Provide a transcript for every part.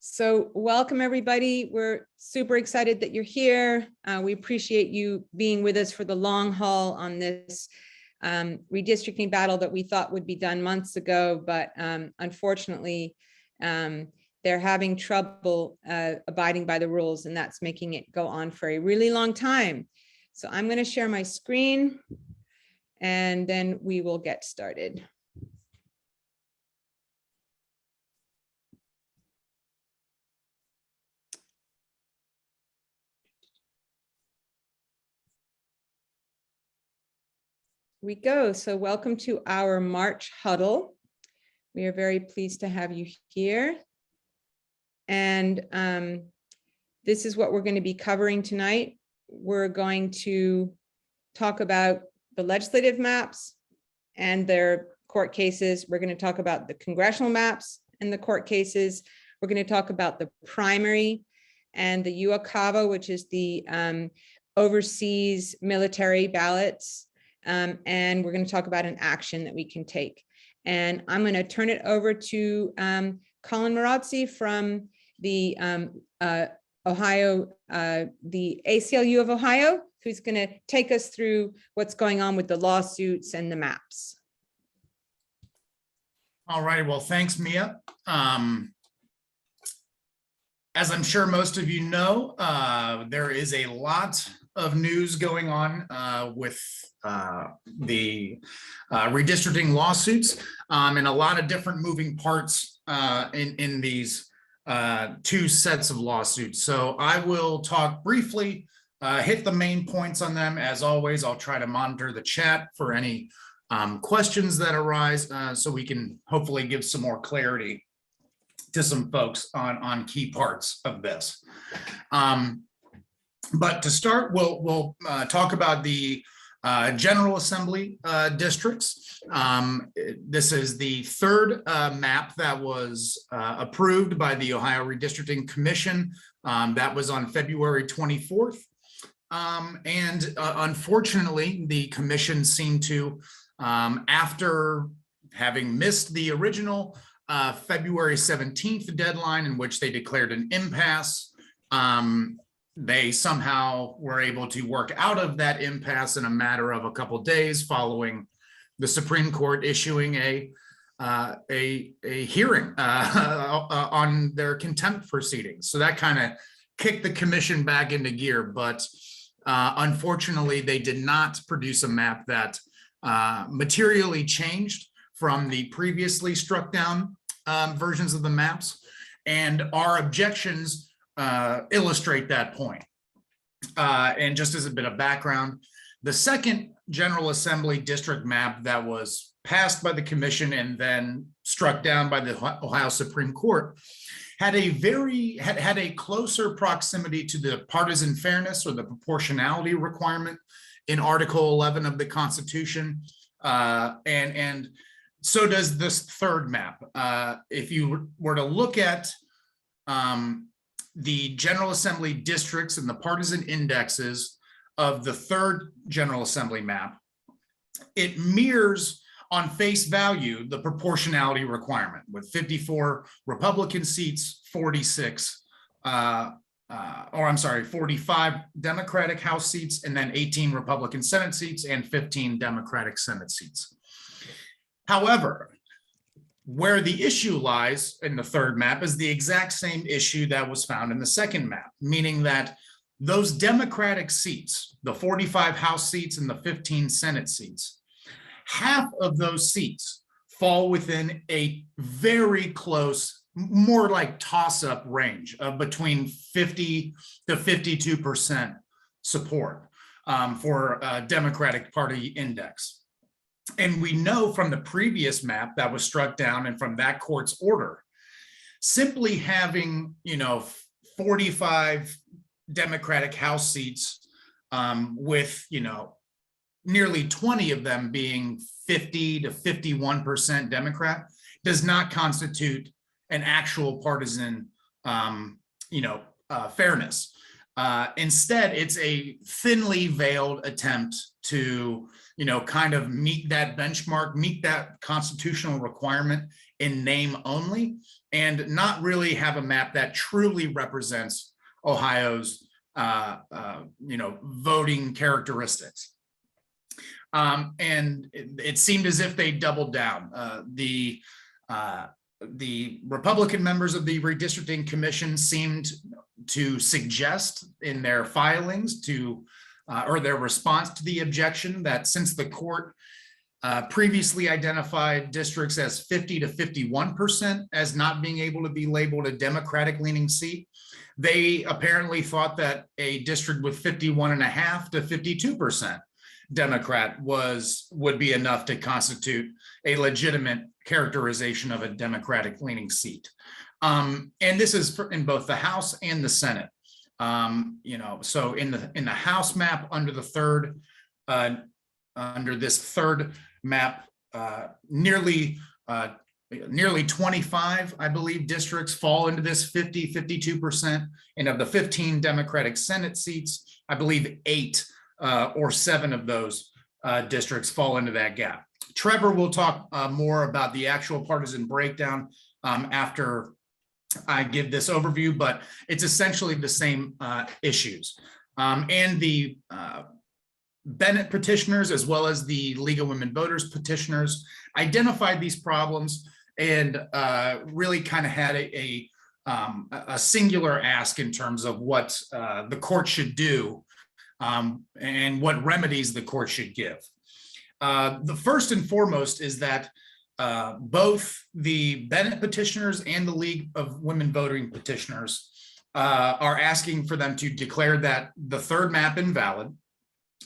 So welcome, everybody. We're super excited that you're here. We appreciate you being with us for the long haul on this redistricting battle that we thought would be done months ago, but unfortunately, they're having trouble abiding by the rules, and that's making it go on for a really long time. So I'm going to share my screen, and then we will get started. We go. So welcome to our March huddle. We are very pleased to have you here. And this is what we're going to be covering tonight. We're going to talk about the legislative maps and their court cases. We're going to talk about the congressional maps and the court cases. We're going to talk about the primary and the UACAVA, which is the overseas military ballots. And we're going to talk about an action that we can take. And I'm going to turn it over to Colin Marazzi from the Ohio, the ACLU of Ohio, who's going to take us through what's going on with the lawsuits and the maps. All right, well, thanks, Mia. As I'm sure most of you know, there is a lot of news going on with the redistricting lawsuits and a lot of different moving parts in these two sets of lawsuits. So I will talk briefly, hit the main points on them. As always, I'll try to monitor the chat for any questions that arise so we can hopefully give some more clarity to some folks on key parts of this. But to start, we'll talk about the General Assembly districts. This is the third map that was approved by the Ohio Redistricting Commission. That was on February 24th. And unfortunately, the commission seemed to, after having missed the original February 17th deadline in which they declared an impasse, they somehow were able to work out of that impasse in a matter of a couple of days following the Supreme Court issuing a hearing on their contempt proceedings. So that kind of kicked the commission back into gear, but unfortunately, they did not produce a map that materially changed from the previously struck down versions of the maps, and our objections illustrate that point. And just as a bit of background, the second General Assembly district map that was passed by the commission and then struck down by the Ohio Supreme Court had a closer proximity to the partisan fairness or the proportionality requirement in Article 11 of the Constitution, and so does this third map. If you were to look at the General Assembly districts and the partisan indexes of the third General Assembly map, it mirrors on face value the proportionality requirement with 54 Republican seats, 45 Democratic House seats, and then 18 Republican Senate seats and 15 Democratic Senate seats. However, where the issue lies in the third map is the exact same issue that was found in the second map, meaning that those Democratic seats, the 45 House seats and the 15 Senate seats, half of those seats fall within a very close, more like toss-up range of between 50 to 52% support for a Democratic Party index. And we know from the previous map that was struck down and from that court's order, simply having, 45 Democratic House seats with, nearly 20 of them being 50 to 51% Democrat does not constitute an actual partisan, fairness. Instead, it's a thinly veiled attempt to, kind of meet that benchmark, meet that constitutional requirement in name only, and not really have a map that truly represents Ohio's voting characteristics. And it seemed as if they doubled down. The Republican members of the Redistricting Commission seemed to suggest in their filings or their response to the objection that since the court previously identified districts as 50 to 51% as not being able to be labeled a Democratic leaning seat, they apparently thought that a district with 51.5 to 52% Democrat would be enough to constitute a legitimate characterization of a Democratic leaning seat. And this is in both the House and the Senate. So in the House map under the third, under this third map, nearly 25, I believe, districts fall into this 52%. And of the 15 Democratic Senate seats, I believe 8 or 7 of those districts fall into that gap. Trevor will talk more about the actual partisan breakdown after I give this overview, but it's essentially the same issues. And the Bennett petitioners, as well as the League of Women Voters petitioners, identified these problems and really kind of had a singular ask in terms of what the court should do and what remedies the court should give. The first and foremost is that both the Bennett petitioners and the League of Women Voting petitioners are asking for them to declare that the third map invalid,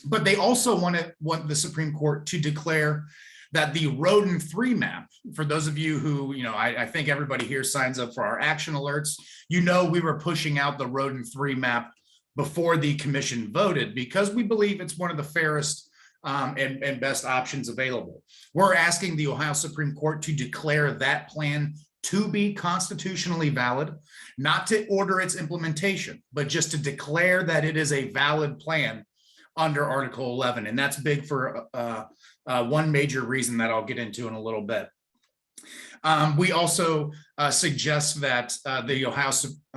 but they also want the Supreme Court to declare that the Roden 3 map, for those of you who, I think everybody here signs up for our action alerts, we were pushing out the Roden 3 map before the commission voted because we believe it's one of the fairest and best options available. We're asking the Ohio Supreme Court to declare that plan to be constitutionally valid, not to order its implementation, but just to declare that it is a valid plan under Article 11. And that's big for one major reason that I'll get into in a little bit. We also suggest that the Ohio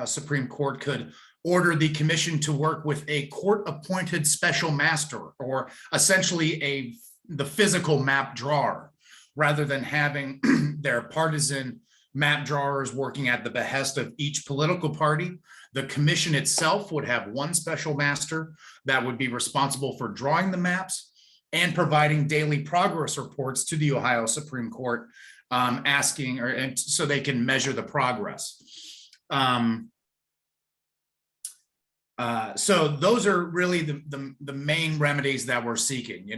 Supreme Court could order the commission to work with a court-appointed special master, or essentially the physical map drawer, rather than having their partisan map drawers working at the behest of each political party. The commission itself would have one special master that would be responsible for drawing the maps and providing daily progress reports to the Ohio Supreme Court, so they can measure the progress. So those are really the main remedies that we're seeking.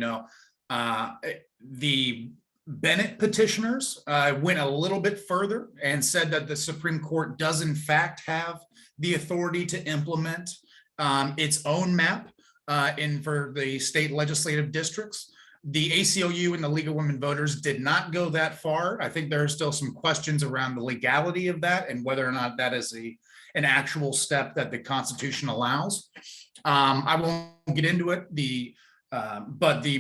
The Bennett petitioners went a little bit further and said that the Supreme Court does in fact have the authority to implement its own map for the state legislative districts. The ACLU and the League of Women Voters did not go that far. I think there are still some questions around the legality of that and whether or not that is an actual step that the Constitution allows. I won't get into it. But the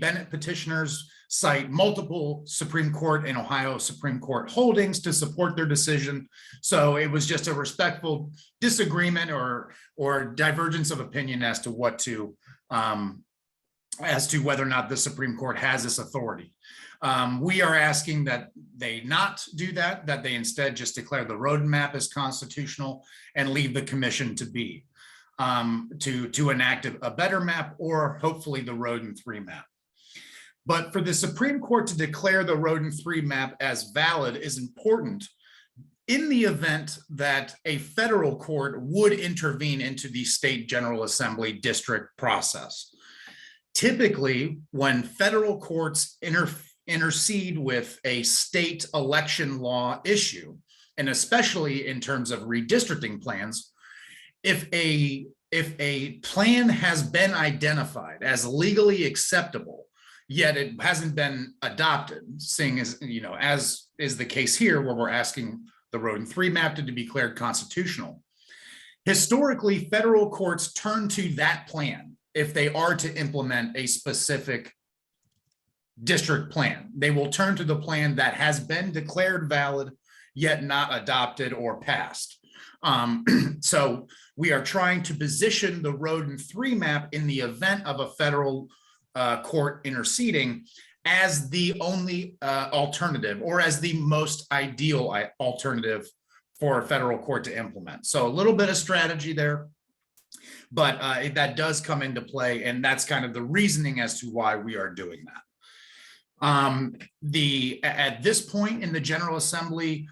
Bennett petitioners cite multiple Supreme Court and Ohio Supreme Court holdings to support their decision. So it was just a respectful disagreement or divergence of opinion as to whether or not the Supreme Court has this authority. We are asking that they not do that they instead just declare the Roden map as constitutional and leave the commission to be, to enact a better map, or hopefully the Roden 3 map. But for the Supreme Court to declare the Roden 3 map as valid is important in the event that a federal court would intervene into the state General Assembly district process. Typically, when federal courts intercede with a state election law issue, and especially in terms of redistricting plans, if a plan has been identified as legally acceptable, yet it hasn't been adopted, seeing as is the case here where we're asking the Roden 3 map to be declared constitutional. Historically, federal courts turn to that plan if they are to implement a specific district plan. They will turn to the plan that has been declared valid, yet not adopted or passed. So we are trying to position the Road and 3 map in the event of a federal court interceding as the only alternative, or as the most ideal alternative for a federal court to implement. So a little bit of strategy there, but that does come into play, and that's kind of the reasoning as to why we are doing that. At this point in the General Assembly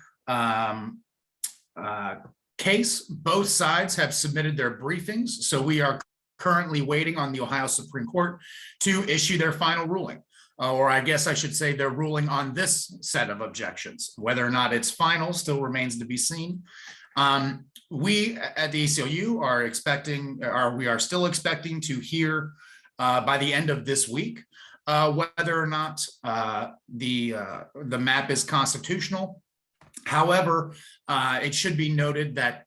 case, both sides have submitted their briefings, so we are currently waiting on the Ohio Supreme Court to issue their final ruling. Or I guess I should say their ruling on this set of objections. Whether or not it's final still remains to be seen. We at the ACLU are expecting, or we are still expecting to hear by the end of this week whether or not the map is constitutional. However, it should be noted that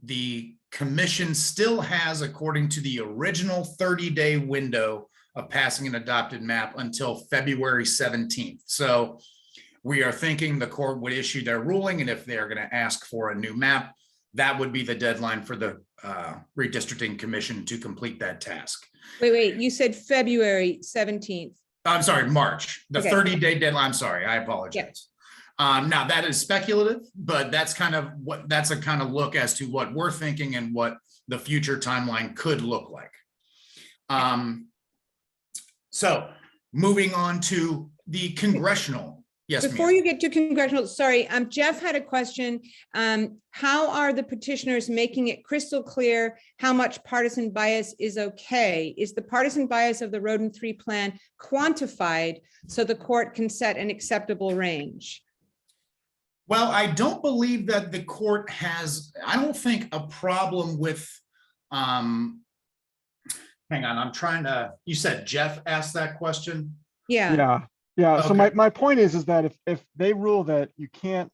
the commission still has, according to the original 30-day window of passing an adopted map, until February 17th. So we are thinking the court would issue their ruling, and if they're going to ask for a new map, that would be the deadline for the Redistricting Commission to complete that task. Wait, you said February 17th. I'm sorry, March, the Okay. 30-day deadline. I'm sorry, I apologize. Yeah. Now that is speculative, but that's kind of what, that's a kind of look as to what we're thinking and what the future timeline could look like. So moving on to the congressional. Yes, before you get to congressional, sorry, Jeff had a question. How are the petitioners making it crystal clear how much partisan bias is okay? Is the partisan bias of the Road and 3 plan quantified so the court can set an acceptable range? Well, I don't believe that the court has, I don't think a problem with, hang on, I'm trying to, you said Jeff asked that question? Yeah. Yeah. So Okay. my point is that if they rule that you can't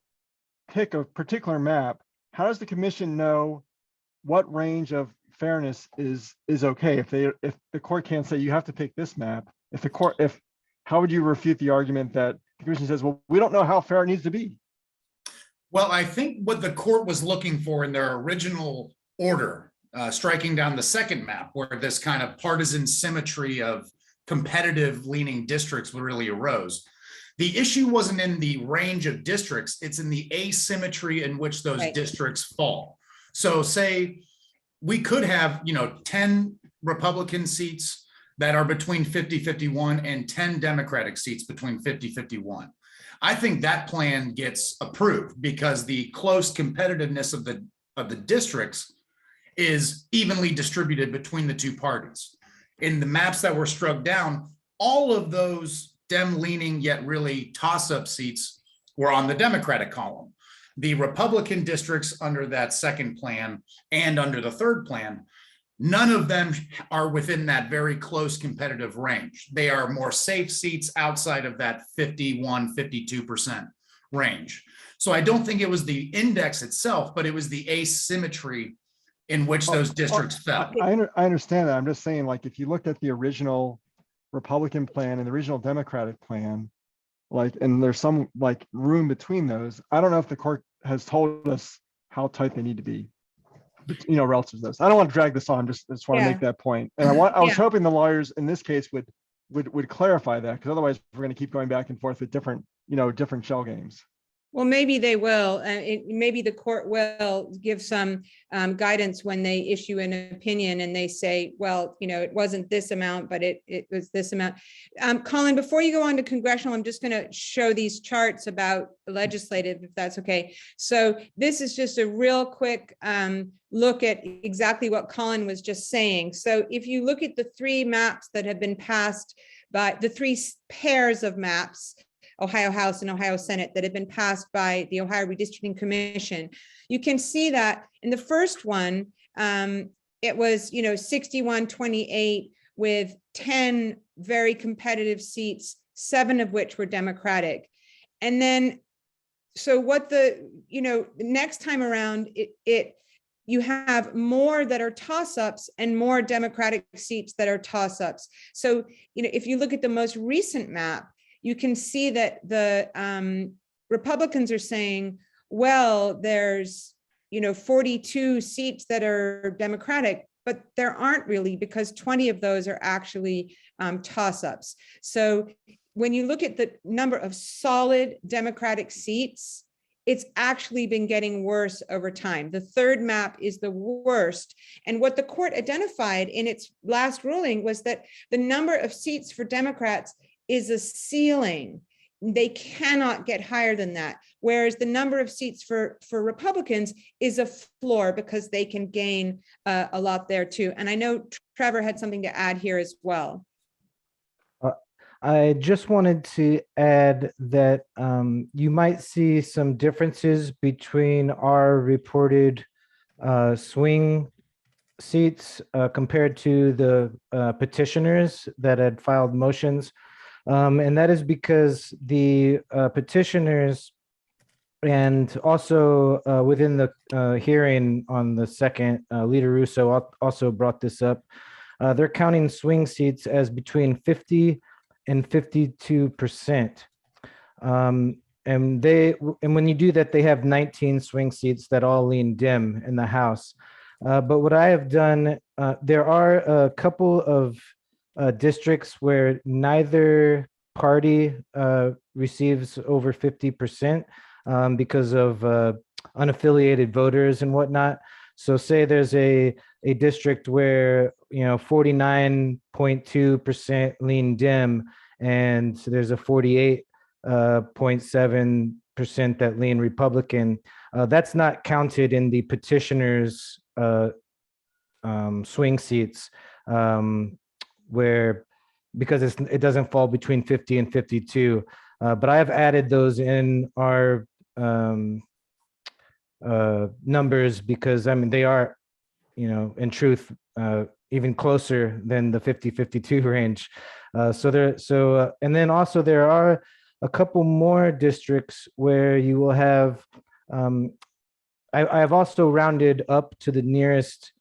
pick a particular map, how does the commission know what range of fairness is okay? If the court can't say you have to pick this map, how would you refute the argument that the commission says, well, we don't know how fair it needs to be? Well, I think what the court was looking for in their original order, striking down the second map, where this kind of partisan symmetry of competitive leaning districts really arose. The issue wasn't in the range of districts, it's in the asymmetry in which those districts fall. So say we could have, 10 Republican seats that are between 50-51 and 10 Democratic seats between 50-51. I think that plan gets approved because the close competitiveness of the districts is evenly distributed between the two parties. In the maps that were struck down, all of those Dem-leaning yet really toss-up seats were on the Democratic column. The Republican districts under that second plan and under the third plan, none of them are within that very close competitive range. They are more safe seats outside of that 51-52% range. So I don't think it was the index itself, but it was the asymmetry in which those districts fell. I understand that. I'm just saying, like, if you looked at the original Republican plan and the original Democratic plan, and there's some room between those, I don't know if the court has told us how tight they need to be, relative to this. I don't want to drag this on, just want to make that point. And I was hoping the lawyers in this case would clarify that, because otherwise we're going to keep going back and forth with different shell games. Well, maybe they will, maybe the court will give some guidance when they issue an opinion and they say, well, it wasn't this amount, but it was this amount. Colin, before you go on to congressional, I'm just going to show these charts about legislative, if that's okay. So this is just a real quick look at exactly what Colin was just saying. So if you look at the three maps that have been passed by the three pairs of maps, Ohio House and Ohio Senate, that have been passed by the Ohio Redistricting Commission, you can see that in the first one, it was 61-28 with 10 very competitive seats, 7 of which were Democratic. And then, so what next time around, you have more that are toss-ups and more Democratic seats that are toss-ups. So, if you look at the most recent map, you can see that the Republicans are saying, well, there's, 42 seats that are Democratic, but there aren't really, because 20 of those are actually toss-ups. So when you look at the number of solid Democratic seats, it's actually been getting worse over time. The third map is the worst. And what the court identified in its last ruling was that the number of seats for Democrats is a ceiling. They cannot get higher than that. Whereas the number of seats for Republicans is a floor, because they can gain a lot there too. And I know Trevor had something to add here as well. I just wanted to add that you might see some differences between our reported swing seats compared to the petitioners that had filed motions. And that is because the petitioners, and also within the hearing on the second, Leader Russo also brought this up. They're counting swing seats as between 50 and 52%. And when you do that, they have 19 swing seats that all lean dim in the House. But what I have done, there are a couple of districts where neither party receives over 50% because of unaffiliated voters and whatnot. So say there's a district where 49.2% lean dim, and there's a 48.7% that lean Republican. That's not counted in the petitioners' swing seats, where, because it doesn't fall between 50 and 52. But I have added those in our numbers, because I mean they are, in truth, even closer than the 50-52 range. And then also there are a couple more districts where you will have, I've also rounded up to the nearest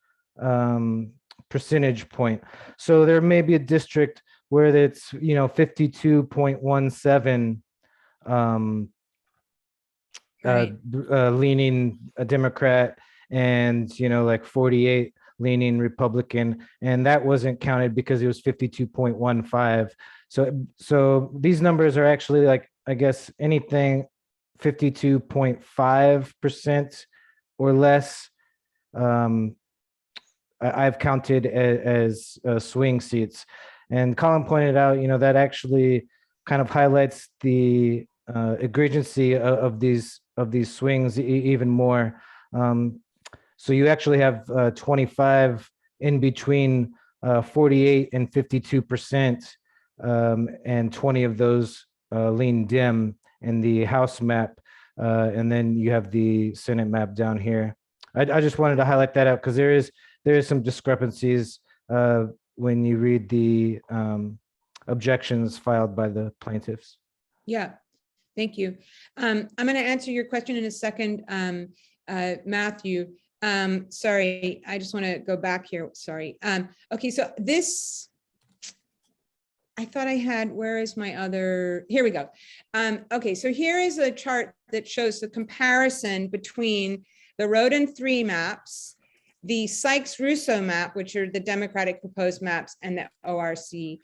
percentage point. So there may be a district where it's 52.17 Right. leaning a Democrat, and like 48 leaning Republican, and that wasn't counted because it was 52.15. So these numbers are actually, like, I guess anything 52.5% or less, I've counted as swing seats. And Colin pointed out, that actually kind of highlights the egregiancy of these swings even more. So you actually have 25 in between 48 and 52%, and 20 of those lean dim in the House map, and then you have the Senate map down here. I just wanted to highlight that out because there is some discrepancies when you read the objections filed by the plaintiffs. Yeah, thank you. I'm going to answer your question in a second, Matthew. Sorry, I just want to go back here. Sorry. Okay, so this, I thought I had, where is my other, here we go. Okay, so here is a chart that shows the comparison between the Rodin 3 maps, the Sykes-Russo map, which are the Democratic proposed maps, and the ORC.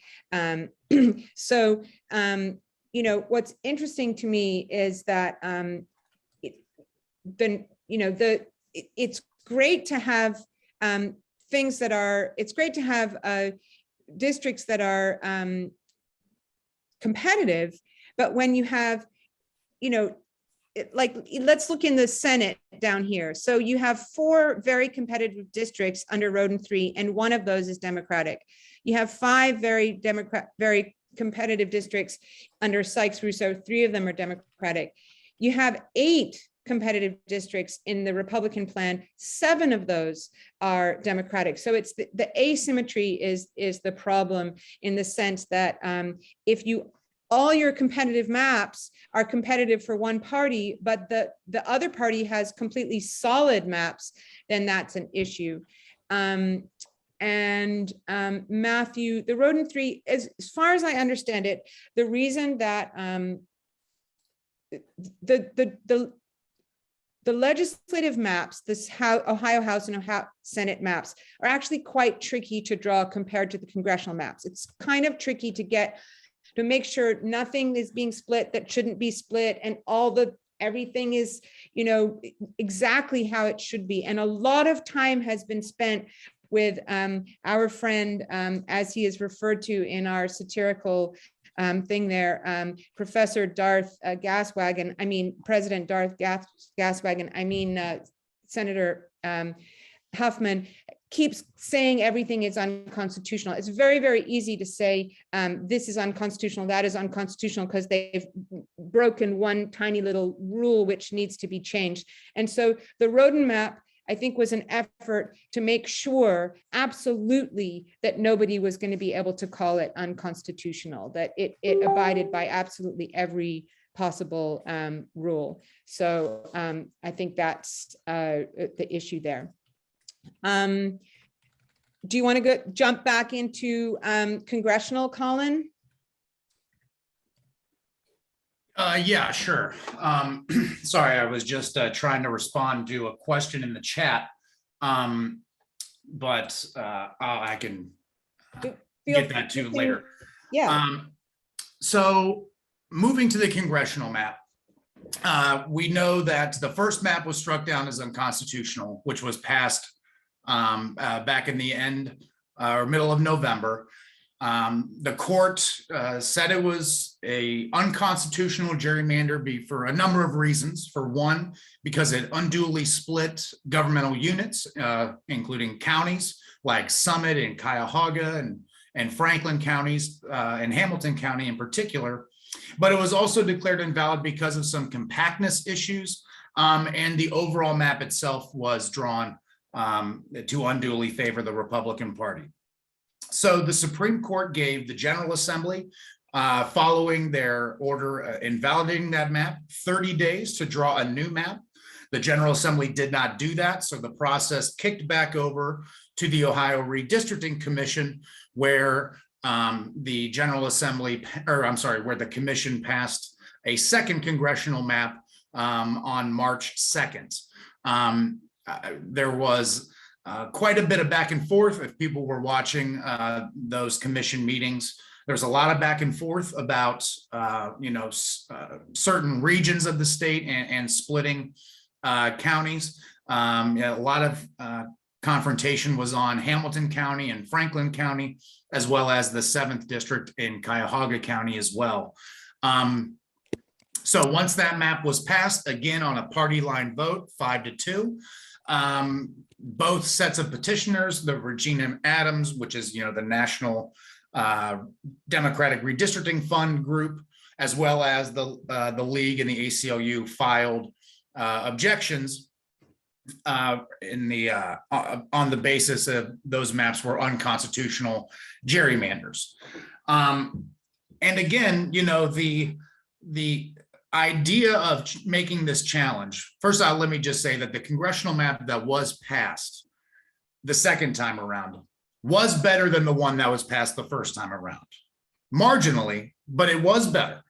So, what's interesting to me is that it's great to have things that are, it's great to have districts that are competitive, but when you have, like, let's look in the Senate down here. So you have 4 very competitive districts under Rodin 3, and one of those is Democratic. You have 5 very competitive districts under Sykes-Russo. 3 of them are Democratic. You have 8 competitive districts in the Republican plan. 7 of those are Democratic. So it's the asymmetry is the problem, in the sense that if all your competitive maps are competitive for one party, but the other party has completely solid maps, then that's an issue. Matthew, the Rodin 3, as far as I understand it, the reason that the legislative maps, Ohio House and Ohio Senate maps are actually quite tricky to draw compared to the congressional maps. It's kind of tricky to make sure nothing is being split that shouldn't be split, and everything is, exactly how it should be. And a lot of time has been spent with our friend, as he is referred to in our satirical thing there, Professor Darth President Darth Gaswagon, Senator Huffman keeps saying everything is unconstitutional. It's very, very easy to say this is unconstitutional, that is unconstitutional, because they've broken one tiny little rule which needs to be changed. And so the Roden map, I think, was an effort to make sure absolutely that nobody was going to be able to call it unconstitutional, that it abided by absolutely every possible rule. So I think that's the issue there. Do you want to jump back into congressional, Colin? Yeah, sure. Sorry, I was just trying to respond to a question in the chat, but I can get that to later. Yeah. So moving to the congressional map, we know that the first map was struck down as unconstitutional, which was passed back in the end or middle of November. The court said it was a unconstitutional gerrymander for a number of reasons. For one, because it unduly split governmental units, including counties like Summit and Cuyahoga and Franklin counties and Hamilton County in particular. But it was also declared invalid because of some compactness issues, and the overall map itself was drawn to unduly favor the Republican Party. So the Supreme Court gave the General Assembly, following their order invalidating that map, 30 days to draw a new map. The General Assembly did not do that, so the process kicked back over to the Ohio Redistricting Commission, where the General Assembly, where the commission passed a second congressional map on March 2nd. There was quite a bit of back and forth. If people were watching those commission meetings, there's a lot of back and forth about certain regions of the state and splitting counties. A lot of confrontation was on Hamilton County and Franklin County, as well as the 7th district in Cuyahoga County as well. So once that map was passed, again on a party line vote, 5-2, both sets of petitioners, the Regina Adams, which is the National Democratic Redistricting Fund group, as well as the League and the ACLU, filed objections on the basis of those maps were unconstitutional gerrymanders. And again, the idea of making this challenge, first of all, let me just say that the congressional map that was passed the second time around was better than the one that was passed the first time around. Marginally, but it was better.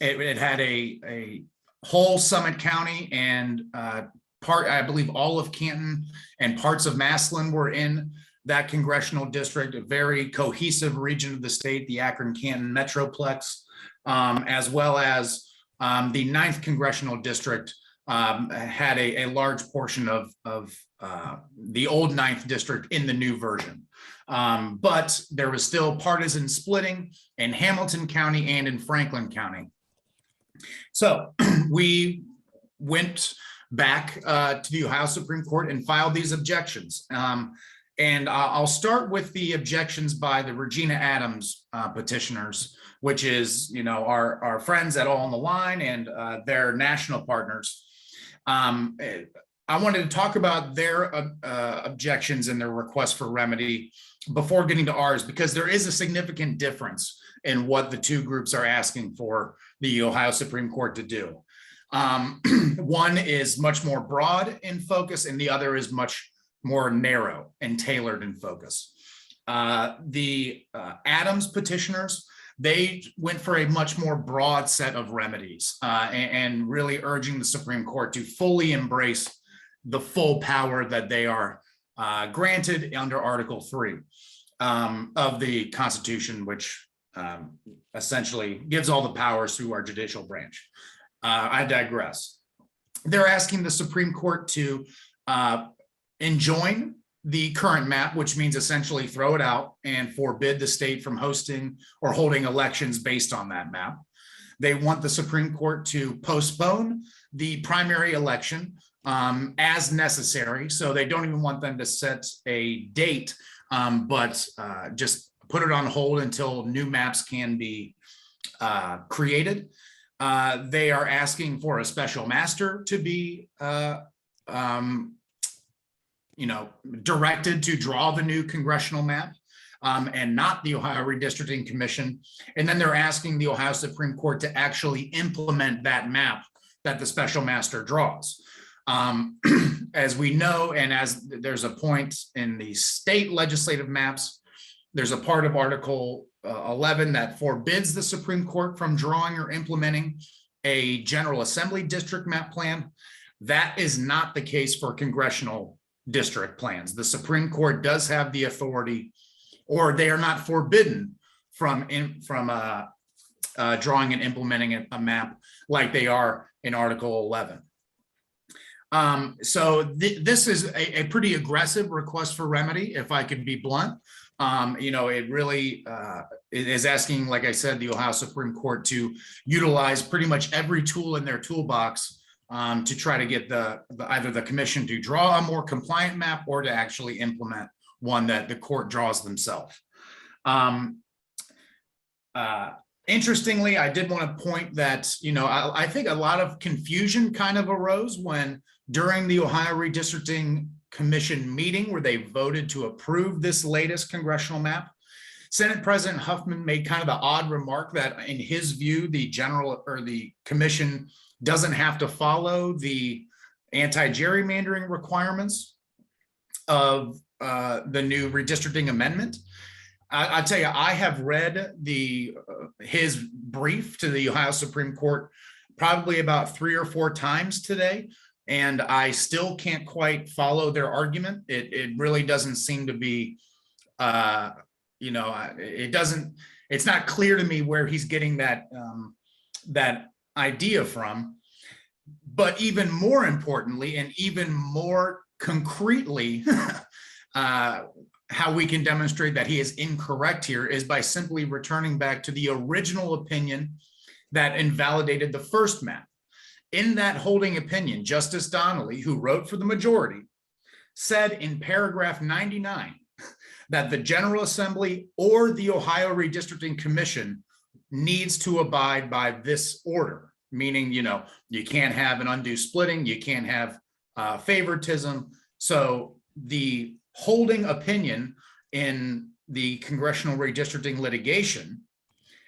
It had a whole Summit County and I believe all of Canton and parts of Massillon were in that congressional district, a very cohesive region of the state, the Akron-Canton Metroplex, as well as the 9th congressional district had a large portion of the old 9th district in the new version. But there was still partisan splitting in Hamilton County and in Franklin County. So we went back to the Ohio Supreme Court and filed these objections. And I'll start with the objections by the Regina Adams petitioners, which is, our friends at All on the Line and their national partners. I wanted to talk about their objections and their request for remedy before getting to ours, because there is a significant difference in what the two groups are asking for the Ohio Supreme Court to do. One is much more broad in focus, and the other is much more narrow and tailored in focus. The Adams petitioners they went for a much more broad set of remedies and really urging the Supreme Court to fully embrace the full power that they are granted under Article 3 of the Constitution, which essentially gives all the powers to our judicial branch. I digress. They're asking the Supreme Court to enjoin the current map, which means essentially throw it out and forbid the state from hosting or holding elections based on that map. They want the Supreme Court to postpone the primary election as necessary. So they don't even want them to set a date, but just put it on hold until new maps can be created. They are asking for a special master to be directed to draw the new congressional map and not the Ohio Redistricting Commission. And then they're asking the Ohio Supreme Court to actually implement that map that the special master draws. As we know, and as there's a point in the state legislative maps, there's a part of Article 11 that forbids the Supreme Court from drawing or implementing a General Assembly district map plan. That is not the case for congressional district plans. The Supreme Court does have the authority, or they are not forbidden from drawing and implementing a map like they are in Article 11. So this is a pretty aggressive request for remedy, if I could be blunt. It really is asking, like I said, the Ohio Supreme Court to utilize pretty much every tool in their toolbox to try to get either the commission to draw a more compliant map or to actually implement one that the court draws themselves. Interestingly, I did want to point that, I think a lot of confusion kind of arose when during the Ohio Redistricting Commission meeting where they voted to approve this latest congressional map. Senate President Huffman made kind of the odd remark that in his view, the commission doesn't have to follow the anti-gerrymandering requirements of the new redistricting amendment. I tell you, I have read his brief to the Ohio Supreme Court probably about 3 or 4 times today, and I still can't quite follow their argument. It really doesn't seem to be, it's not clear to me where he's getting that idea from. But even more importantly, and even more concretely, how we can demonstrate that he is incorrect here is by simply returning back to the original opinion that invalidated the first map. In that holding opinion, Justice Donnelly, who wrote for the majority, said in paragraph 99 that the General Assembly or the Ohio Redistricting Commission needs to abide by this order. Meaning, you can't have an undue splitting, you can't have favoritism. So the holding opinion in the Congressional Redistricting litigation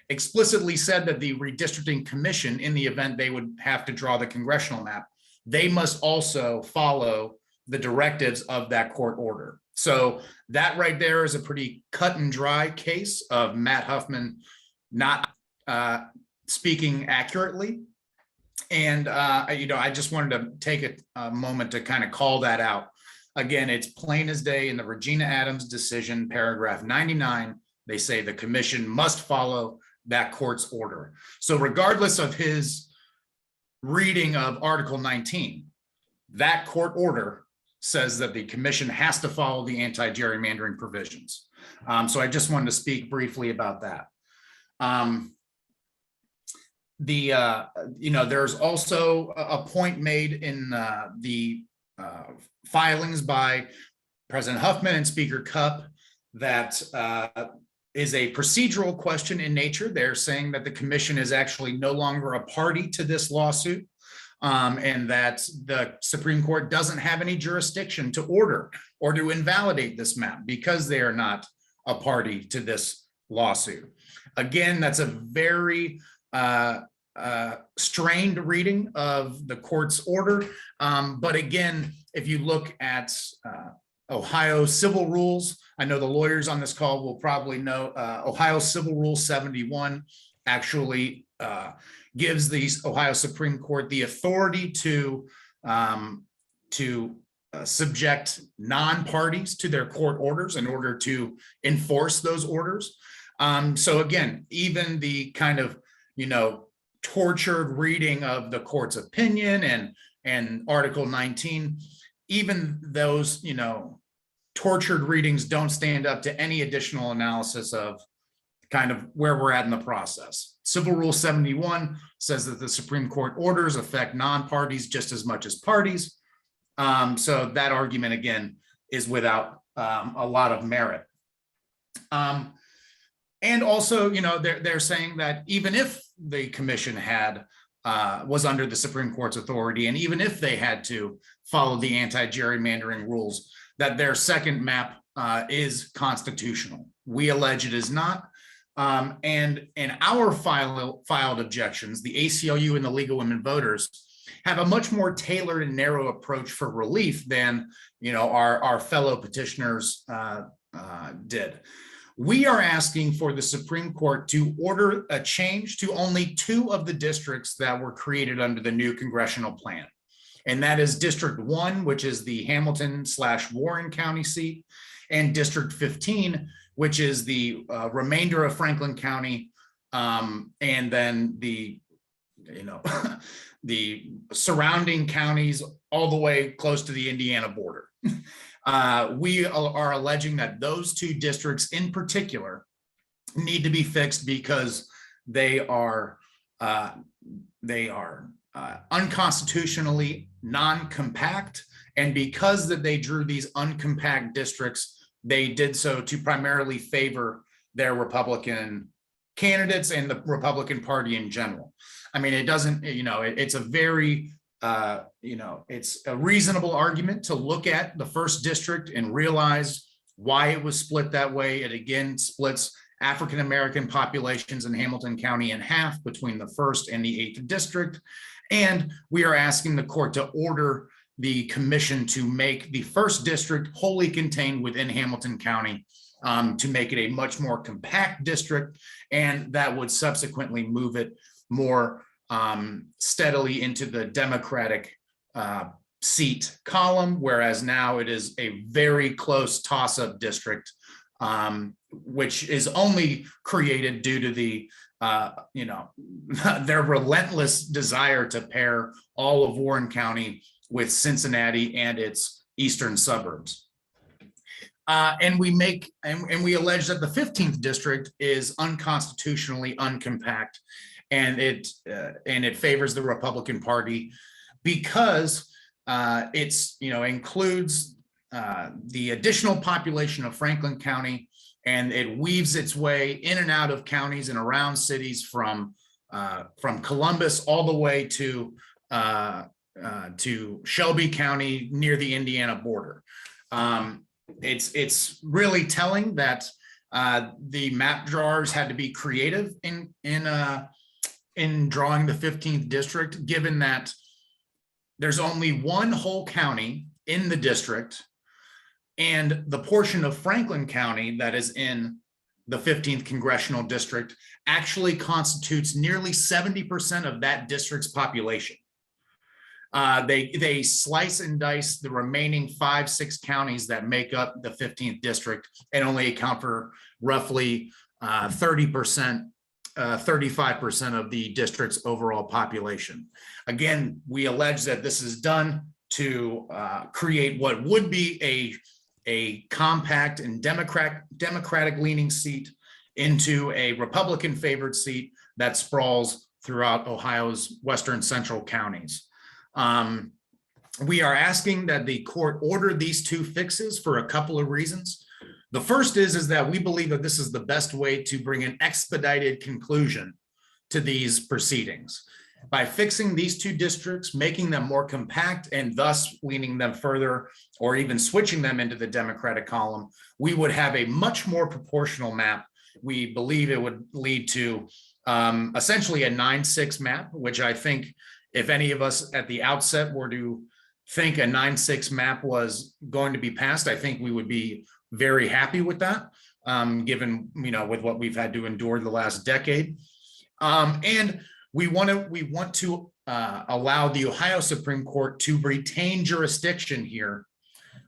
explicitly said that the Redistricting Commission, in the event they would have to draw the congressional map, they must also follow the directives of that court order. So that right there is a pretty cut and dry case of Matt Huffman not speaking accurately. And, I just wanted to take a moment to kind of call that out. Again, it's plain as day in the Regina Adams decision, paragraph 99, they say the commission must follow that court's order. So regardless of his reading of Article 19, that court order says that the commission has to follow the anti-gerrymandering provisions. So I just wanted to speak briefly about that. There's also a point made in the filings by President Huffman and Speaker Cupp that is a procedural question in nature. They're saying that the commission is actually no longer a party to this lawsuit, and that the Supreme Court doesn't have any jurisdiction to order or to invalidate this map because they are not a party to this lawsuit. Again, that's a very strained reading of the court's order. But again, if you look at Ohio civil rules. I know the lawyers on this call will probably know Ohio Civil Rule 71 actually gives the Ohio Supreme Court the authority to subject non-parties to their court orders in order to enforce those orders. So again, even the kind of, tortured reading of the court's opinion and Article 19, even those, tortured readings don't stand up to any additional analysis of kind of where we're at in the process. Civil Rule 71 says that the Supreme Court orders affect non-parties just as much as parties. So that argument, again, is without a lot of merit. And also, they're saying that even if the commission was under the Supreme Court's authority, and even if they had to follow the anti-gerrymandering rules, that their second map is constitutional. We allege it is not. And in our filed objections, the ACLU and the League of Women Voters have a much more tailored and narrow approach for relief than our fellow petitioners did. We are asking for the Supreme Court to order a change to only 2 of the districts that were created under the new congressional plan. And that is District 1, which is the Hamilton/Warren County seat, and District 15, which is the remainder of Franklin County, and then the the surrounding counties all the way close to the Indiana border. We are alleging that those 2 districts in particular need to be fixed because they are unconstitutionally non-compact, and because that they drew these uncompact districts, they did so to primarily favor their Republican candidates and the Republican Party in general. I mean, it doesn't, it's a very, it's a reasonable argument to look at the first district and realize why it was split that way. It again splits African-American populations in Hamilton County in half between the 1st and the 8th district. And we are asking the court to order the commission to make the 1st district wholly contained within Hamilton County, to make it a much more compact district, and that would subsequently move it more steadily into the Democratic seat column, whereas now it is a very close toss-up district, which is only created due to the their relentless desire to pair all of Warren County with Cincinnati and its eastern suburbs. And we allege that the 15th district is unconstitutionally uncompact, and it favors the Republican Party because it's includes the additional population of Franklin County, and it weaves its way in and out of counties and around cities from Columbus all the way to Shelby County near the Indiana border. It's really telling that the map drawers had to be creative in drawing the 15th district, given that there's only one whole county in the district, and the portion of Franklin County that is in the 15th congressional district actually constitutes nearly 70% of that district's population. They slice and dice the remaining 5-6 counties that make up the 15th district and only account for roughly 30%, 35% of the district's overall population. Again, we allege that this is done to create what would be a compact and democratic leaning seat into a Republican favored seat that sprawls throughout Ohio's western central counties. We are asking that the court order these 2 fixes for a couple of reasons. The first is that we believe that this is the best way to bring an expedited conclusion to these proceedings. By fixing these 2 districts, making them more compact and thus leaning them further or even switching them into the Democratic column, we would have a much more proportional map. We believe it would lead to essentially a 9-6 map, which I think if any of us at the outset were to think a 9/6 map was going to be passed, I think we would be very happy with that, given, with what we've had to endure the last decade. And we want to allow the Ohio Supreme Court to retain jurisdiction here,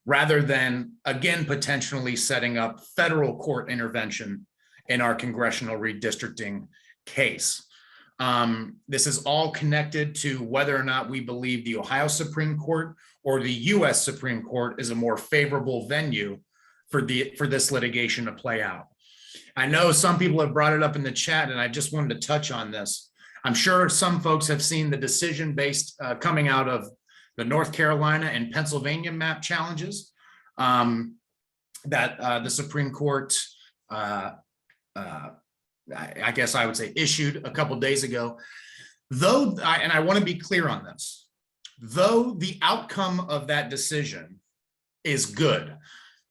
rather than, again, potentially setting up federal court intervention in our congressional redistricting case. This is all connected to whether or not we believe the Ohio Supreme Court or the US Supreme Court is a more favorable venue for this litigation to play out. I know some people have brought it up in the chat, and I just wanted to touch on this. I'm sure some folks have seen the decision coming out of the North Carolina and Pennsylvania map challenges that the Supreme Court, I guess I would say, issued a couple days ago. And I want to be clear on this, though the outcome of that decision is good,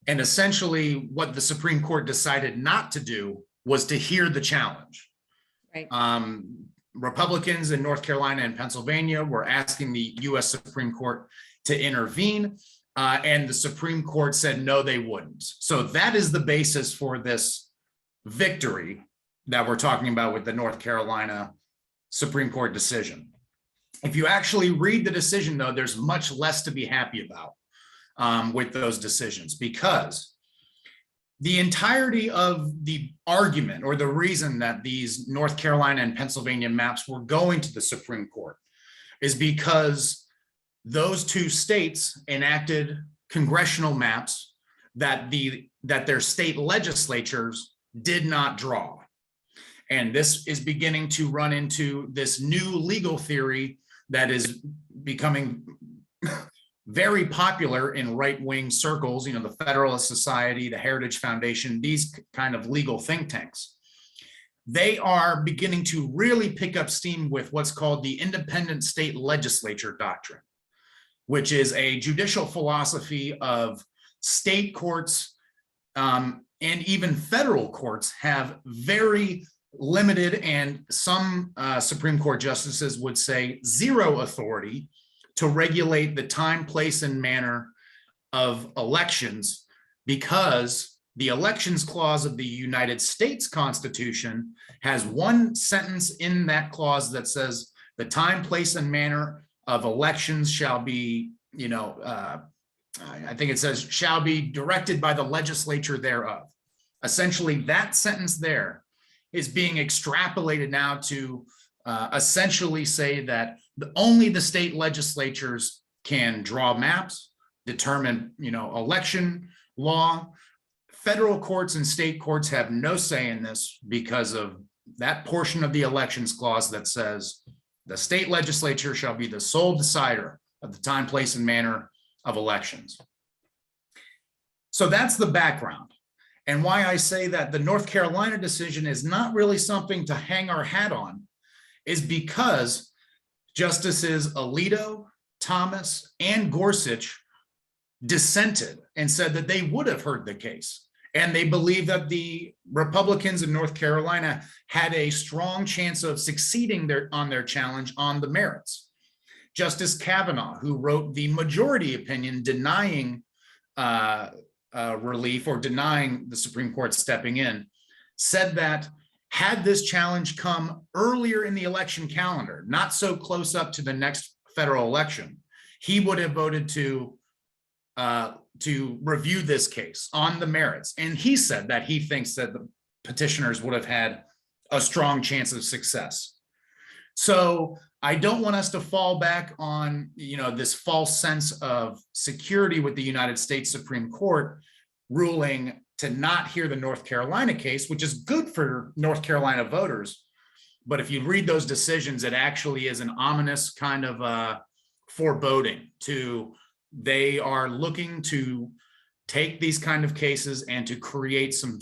and essentially what the Supreme Court decided not to do was to hear the challenge. Right. Republicans in North Carolina and Pennsylvania were asking the US Supreme Court to intervene, and the Supreme Court said no, they wouldn't. So that is the basis for this victory that we're talking about with the North Carolina Supreme Court decision. If you actually read the decision, though, there's much less to be happy about with those decisions, because the entirety of the argument, or the reason that these North Carolina and Pennsylvania maps were going to the Supreme Court, is because those two states enacted congressional maps that their state legislatures did not draw. And this is beginning to run into this new legal theory that is becoming very popular in right-wing circles, the Federalist Society, the Heritage Foundation, these kind of legal think tanks. They are beginning to really pick up steam with what's called the independent state legislature doctrine, which is a judicial philosophy of state courts and even federal courts have very limited, and some Supreme Court justices would say zero authority to regulate the time, place, and manner of elections, because the elections clause of the United States Constitution has one sentence in that clause that says the time, place, and manner of elections shall be, I think it says shall be directed by the legislature thereof. Essentially, that sentence there is being extrapolated now to essentially say that only the state legislatures can draw maps, determine, election law. Federal courts and state courts have no say in this because of that portion of the elections clause that says the state legislature shall be the sole decider of the time, place, and manner of elections. So that's the background, and why I say that the North Carolina decision is not really something to hang our hat on is because Justices Alito, Thomas, and Gorsuch dissented and said that they would have heard the case. And they believe that the Republicans in North Carolina had a strong chance of succeeding on their challenge on the merits. Justice Kavanaugh, who wrote the majority opinion denying relief or denying the Supreme Court stepping in, said that had this challenge come earlier in the election calendar, not so close up to the next federal election, he would have voted to review this case on the merits. And he said that he thinks that the petitioners would have had a strong chance of success. So I don't want us to fall back on, this false sense of security with the United States Supreme Court ruling to not hear the North Carolina case, which is good for North Carolina voters. But if you read those decisions, it actually is an ominous kind of foreboding to, they are looking to take these kind of cases and to create some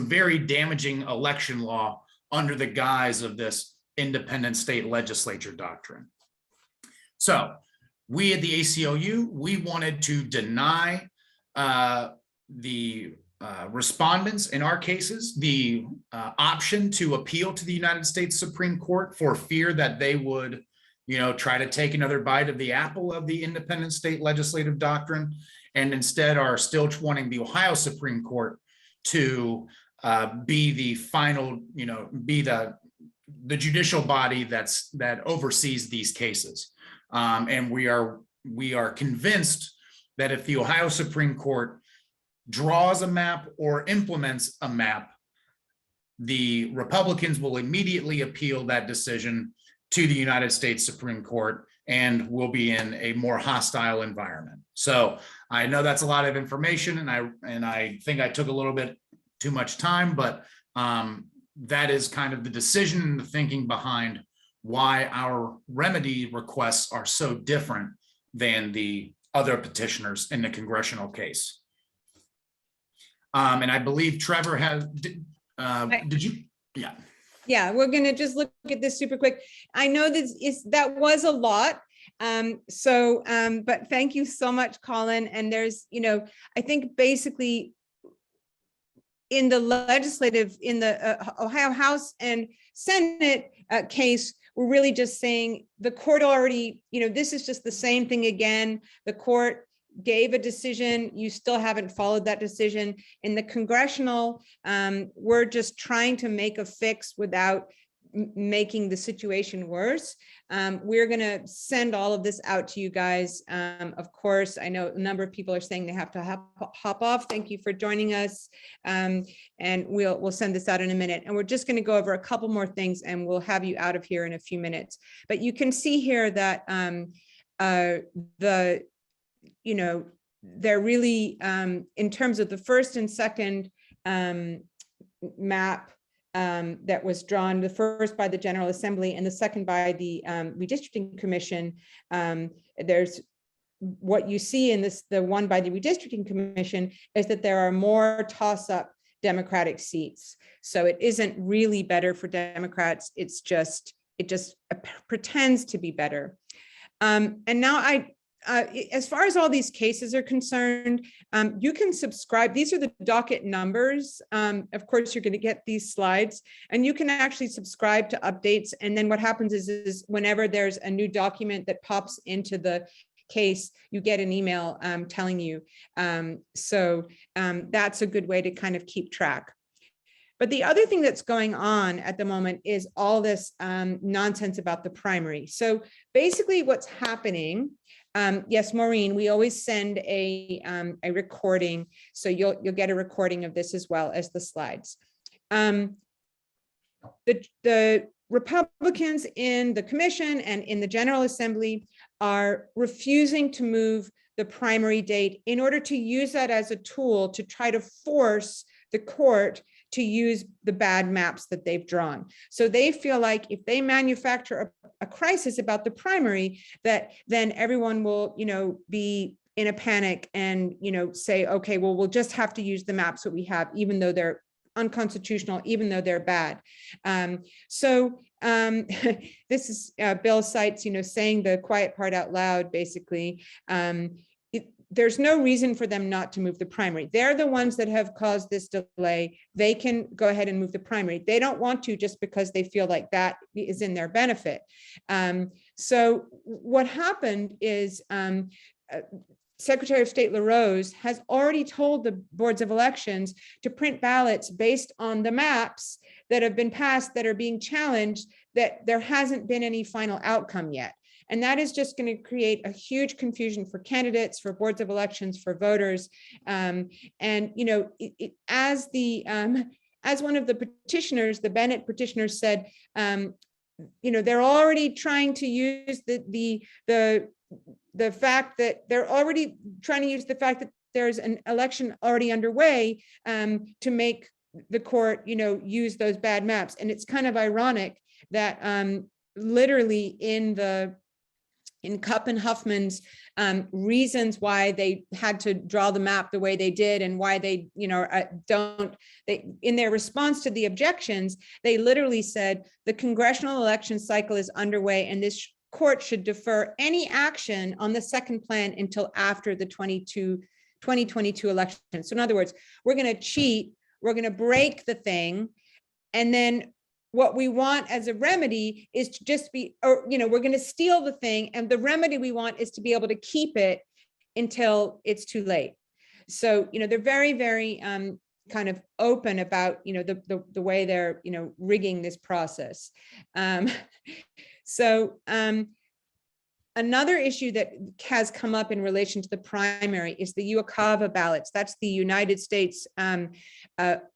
very damaging election law under the guise of this independent state legislature doctrine. So we at the ACLU, we wanted to deny the respondents in our cases the option to appeal to the United States Supreme Court for fear that they would try to take another bite of the apple of the independent state legislative doctrine, and instead are still wanting the Ohio Supreme Court to be the final, be the judicial body that oversees these cases. And we are convinced that if the Ohio Supreme Court draws a map or implements a map, the Republicans will immediately appeal that decision to the United States Supreme Court and will be in a more hostile environment. So I know that's a lot of information, and I think I took a little bit too much time, but that is kind of the decision and the thinking behind why our remedy requests are so different than the other petitioners in the congressional case. And I believe Trevor has, did you? Yeah. Yeah, we're gonna just look at this super quick. I know that was a lot. But thank you so much, Colin. And there's, I think basically in the legislative, in the Ohio House and Senate case, we're really just saying the court already, this is just the same thing again. The court gave a decision, you still haven't followed that decision. In the congressional, we're just trying to make a fix without making the situation worse. We're going to send all of this out to you guys. Of course, I know a number of people are saying they have to hop off. Thank you for joining us. And we'll send this out in a minute. And we're just going to go over a couple more things and we'll have you out of here in a few minutes. But you can see here that they're really, in terms of the first and second map that was drawn, the first by the General Assembly and the second by the Redistricting Commission, there's what you see in this, the one by the Redistricting Commission, is that there are more toss-up Democratic seats. So it isn't really better for Democrats. It just pretends to be better. And now as far as all these cases are concerned, you can subscribe. These are the docket numbers. Of course, you're going to get these slides and you can actually subscribe to updates. And then what happens is whenever there's a new document that pops into the case, you get an email telling you. So that's a good way to kind of keep track. But the other thing that's going on at the moment is all this nonsense about the primary. So basically what's happening, yes, Maureen, we always send a recording. So you'll get a recording of this as well as the slides. The Republicans in the commission and in the General Assembly are refusing to move the primary date in order to use that as a tool to try to force the court to use the bad maps that they've drawn. So they feel like if they manufacture a crisis about the primary, that then everyone will, be in a panic and, say, okay, well, we'll just have to use the maps that we have, even though they're unconstitutional, even though they're bad. This is Bill cites, saying the quiet part out loud, basically. There's no reason for them not to move the primary. They're the ones that have caused this delay. They can go ahead and move the primary. They don't want to just because they feel like that is in their benefit. So what happened is Secretary of State LaRose has already told the boards of elections to print ballots based on the maps that have been passed that are being challenged, that there hasn't been any final outcome yet. And that is just going to create a huge confusion for candidates, for boards of elections, for voters. As one of the petitioners, the Bennett petitioners said, they're already trying to use the fact that they're already trying to use the fact that there's an election already underway to make the court, use those bad maps. And it's kind of ironic that literally in Cupp and Huffman's reasons why they had to draw the map the way they did and why they, in their response to the objections, they literally said the congressional election cycle is underway and this court should defer any action on the second plan until after the 2022 election. So in other words, we're going to cheat, we're going to break the thing, and then what we want as a remedy is to just be, or, we're going to steal the thing. And the remedy we want is to be able to keep it until it's too late. So, they're very, very kind of open about, the way they're, rigging this process. Another issue that has come up in relation to the primary is the UOCAVA ballots. That's the United States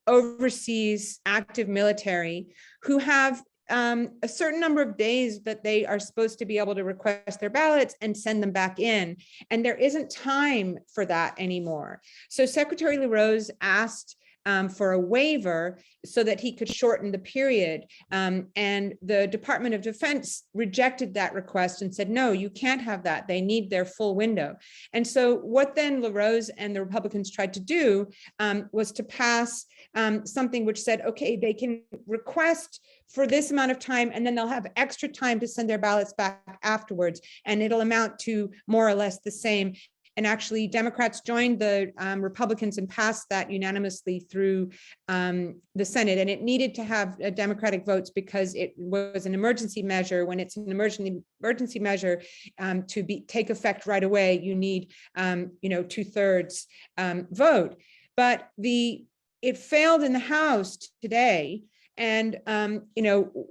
overseas active military, who have a certain number of days that they are supposed to be able to request their ballots and send them back in. And there isn't time for that anymore. So Secretary LaRose asked for a waiver so that he could shorten the period. And the Department of Defense rejected that request and said, no, you can't have that. They need their full window. And so what then LaRose and the Republicans tried to do was to pass something which said, okay, they can request for this amount of time, and then they'll have extra time to send their ballots back afterwards. And it'll amount to more or less the same. And actually, Democrats joined the Republicans and passed that unanimously through the Senate. And it needed to have Democratic votes because it was an emergency measure. When it's an emergency measure to take effect right away, you need 2/3 vote. But it failed in the House today. And,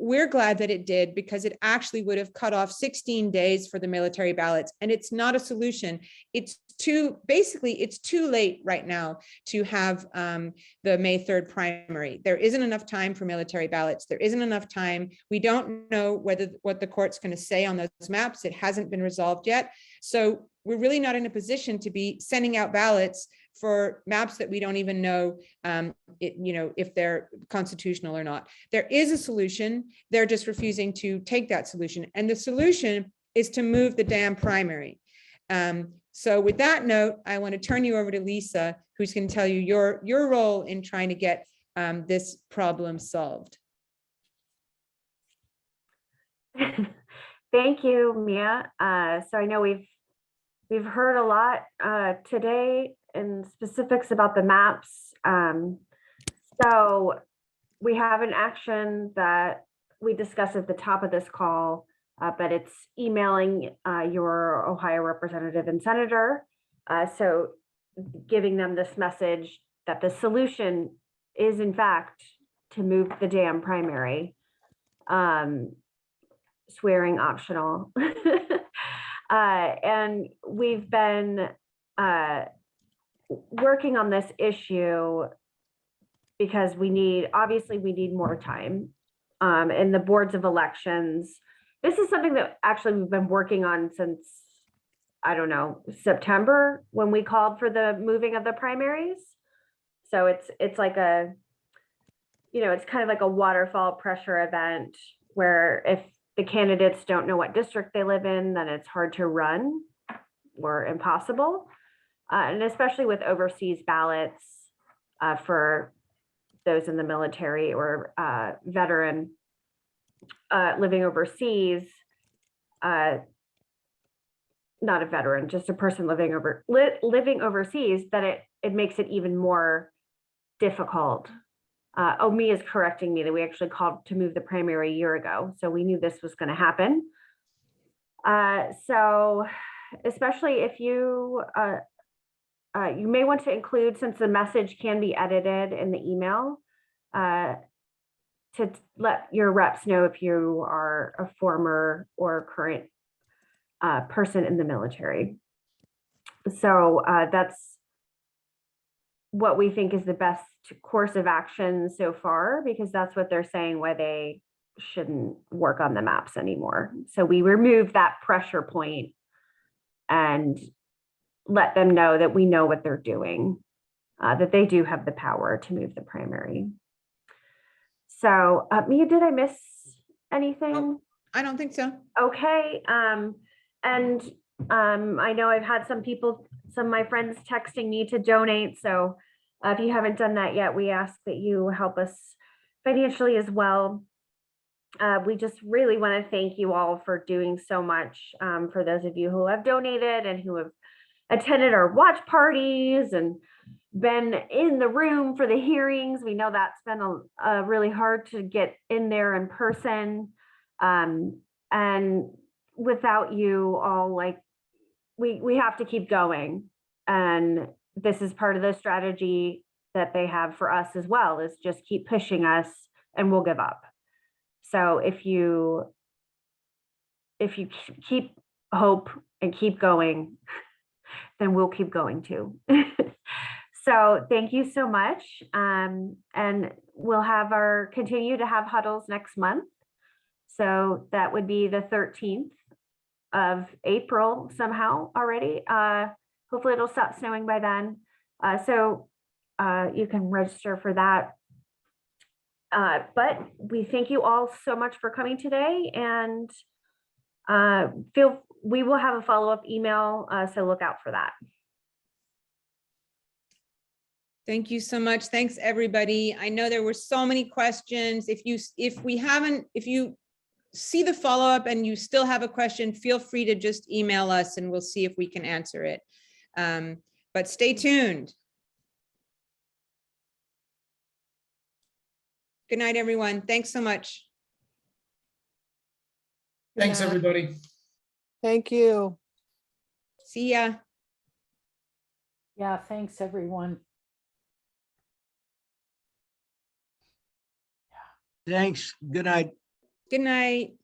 we're glad that it did, because it actually would have cut off 16 days for the military ballots. And it's not a solution. It's too late right now to have the May 3rd primary. There isn't enough time for military ballots. There isn't enough time. We don't know what the court's going to say on those maps. It hasn't been resolved yet. So we're really not in a position to be sending out ballots for maps that we don't even know, if they're constitutional or not. There is a solution. They're just refusing to take that solution. And the solution is to move the damn primary. So with that note, I want to turn you over to Lisa, who's going to tell you your role in trying to get this problem solved. Thank you, Mia. So I know we've heard a lot today in specifics about the maps. So we have an action that we discussed at the top of this call, but it's emailing your Ohio representative and senator. So giving them this message that the solution is in fact to move the damn primary, swearing optional. And we've been working on this issue because we need more time in the boards of elections. This is something that actually we've been working on since, I don't know, September, when we called for the moving of the primaries. So it's like it's kind of like a waterfall pressure event where if the candidates don't know what district they live in, then it's hard to run or impossible. And especially with overseas ballots for those in the military or veteran living overseas, not a veteran, just a person living overseas, that it makes it even more difficult. Mia is correcting me that we actually called to move the primary a year ago, so we knew this was going to happen. So especially if you may want to include, since the message can be edited in the email, to let your reps know if you are a former or current person in the military. So that's what we think is the best course of action so far, because that's what they're saying why they shouldn't work on the maps anymore. So we remove that pressure point and let them know that we know what they're doing, that they do have the power to move the primary. So Mia, did I miss anything? I don't think so. Okay. And I know I've had some of my friends texting me to donate. So if you haven't done that yet, we ask that you help us financially as well. We just really want to thank you all for doing so much, for those of you who have donated and who have attended our watch parties and been in the room for the hearings. We know that's been a really hard to get in there in person. And without you all, like, we have to keep going. And this is part of the strategy that they have for us as well, is just keep pushing us and we'll give up. So if you keep hope and keep going, then we'll keep going too. So thank you so much. And we'll continue to have huddles next month. So that would be the 13th of April somehow already. Hopefully it'll stop snowing by then. So you can register for that. But we thank you all so much for coming today, and we will have a follow-up email, so look out for that. Thank you so much. Thanks, everybody. I know there were so many questions. If you see the follow-up and you still have a question, feel free to just email us and we'll see if we can answer it. But stay tuned. Good night, everyone. Thanks so much. Thanks, everybody. Thank you. See ya. Yeah, thanks, everyone. Thanks. Good night. Good night.